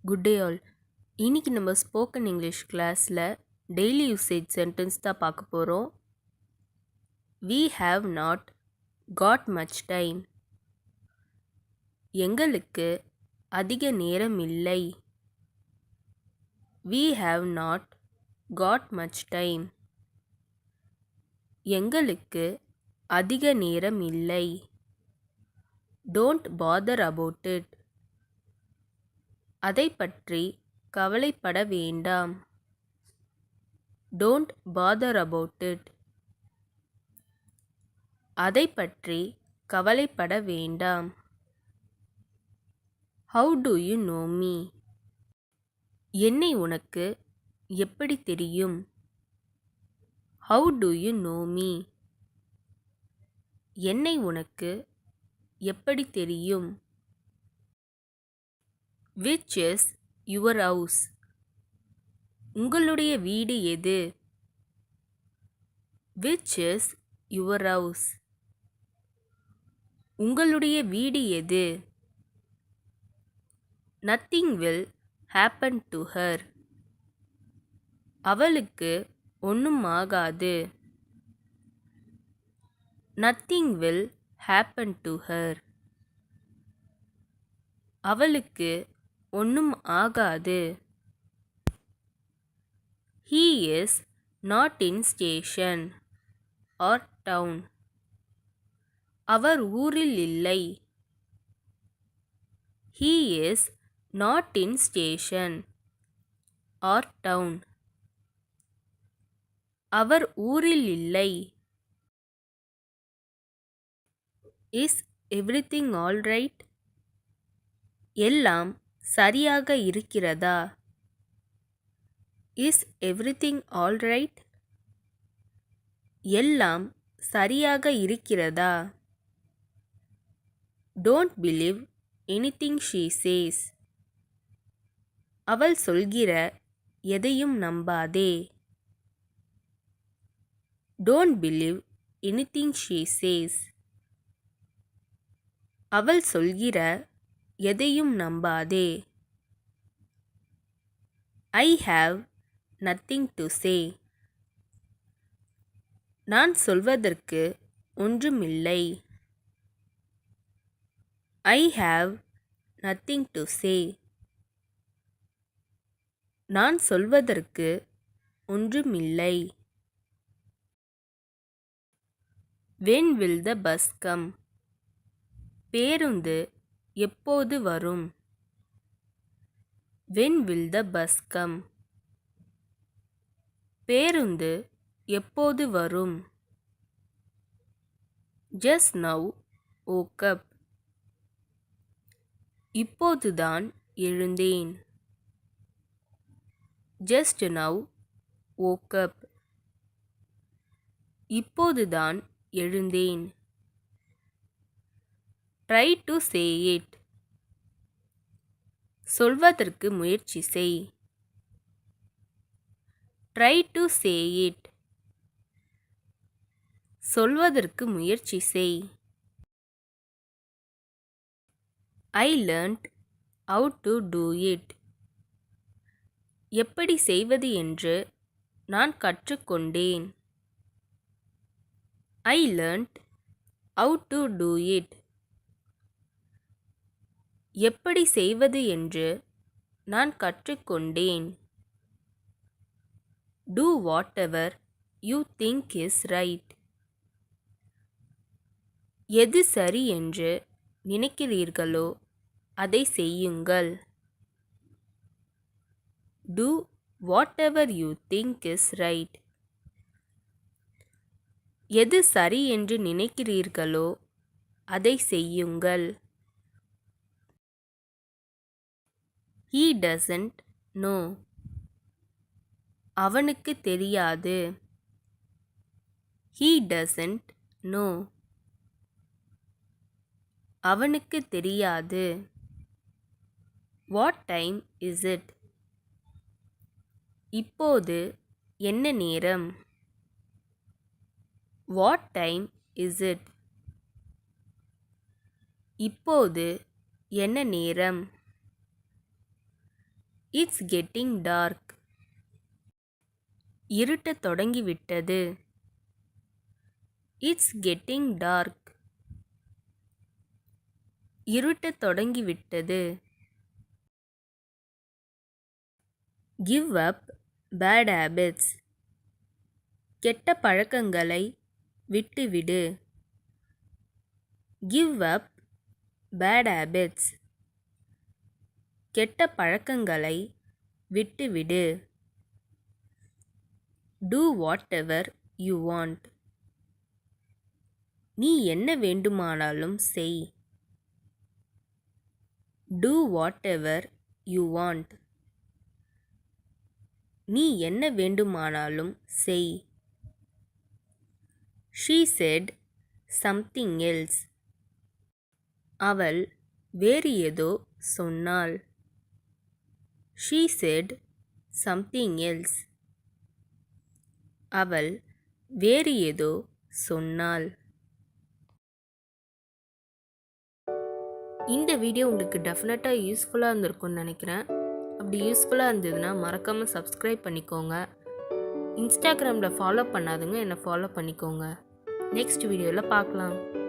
Good day all. இன்னைக்கு நம்ம spoken English கிளாஸில் டெய்லி யூசேஜ் சென்டென்ஸ் தான் பார்க்க போகிறோம். We have not got much time. எங்களுக்கு அதிக நேரம் இல்லை. We have not got much time. எங்களுக்கு அதிக நேரம் இல்லை. Don't bother about it. அதை பற்றி கவலைப்பட வேண்டாம். Don't bother about it. அதை பற்றி கவலைப்பட வேண்டாம். How do you know me? என்னை உனக்கு எப்படி தெரியும்? How do you know me? என்னை உனக்கு எப்படி தெரியும்? Which is your house? உங்களுடைய வீடு எது? Which is your house? உங்களுடைய வீடு எது? Nothing will happen to her. அவளுக்கு ஒன்றும் ஆகாது. Nothing will happen to her. அவளுக்கு ஒன்றும் ஆகாது. He is not in station or town. அவர் ஊரில் இல்லை. He is not in station or town. அவர் ஊரில் இல்லை. Is everything all right? எல்லாம் சரியாக இருக்கிறதா? Is everything all right? எல்லாம் சரியாக இருக்கிறதா? Don't believe anything she says. அவள் சொல்கிற எதையும் நம்பாதே. Don't believe anything she says. அவள் சொல்கிற எதையும் நம்பாதே. I have nothing to say. நான் சொல்வதற்கு ஒன்றுமில்லை. I have nothing to say. நான் சொல்வதற்கு ஒன்றுமில்லை. When will the bus come? பேருந்து எப்போது வரும்? When will the bus come? பேருந்து எப்போது வரும்? Just now woke up. இப்போதுதான் எழுந்தேன். Just now woke up. இப்போதுதான் எழுந்தேன். Try to say it. சொல்வதற்கு முயற்சி செய். Try to say it. சொல்வதற்கு முயற்சி செய். I learnt how to do it. எப்படி செய்வது என்று நான் கற்றுக்கொண்டேன். I learnt how to do it. எப்படி செய்வது என்று நான் கற்றுக்கொண்டேன். Do whatever you think is right. எது சரி என்று நினைக்கிறீர்களோ அதை செய்யுங்கள். Do whatever you think is right. எது சரி என்று நினைக்கிறீர்களோ அதை செய்யுங்கள். He doesn't know. அவனுக்கு தெரியாது. He doesn't know. அவனுக்கு தெரியாது. What time is it? இப்போது என்ன நேரம்? What time is it? இப்போது என்ன நேரம்? It's getting dark. இருட்டத் தொடங்கிவிட்டது. It's getting dark. இருட்டத் தொடங்கிவிட்டது. Give up bad habits. கெட்ட பழக்கங்களை விட்டுவிடு. Give up bad habits. கெட்ட பழக்கங்களை விட்டுவிடு. Do whatever you want. நீ என்ன வேண்டுமானாலும் செய். Do whatever you want. நீ என்ன வேண்டுமானாலும் செய். She said something else. அவள் வேறு ஏதோ சொன்னாள். She said something else. அவள் வேறு ஏதோ சொன்னாள். இந்த வீடியோ உங்களுக்கு டெஃபினட்டாக யூஸ்ஃபுல்லாக இருந்திருக்கும்னு நினைக்கிறேன். அப்படி யூஸ்ஃபுல்லாக இருந்ததுன்னா மறக்காமல் சப்ஸ்கிரைப் பண்ணிக்கோங்க. இன்ஸ்டாகிராமில் ஃபாலோ பண்ணாதுங்க என்னை ஃபாலோ பண்ணிக்கோங்க. நெக்ஸ்ட் வீடியோவில் பார்க்கலாம்.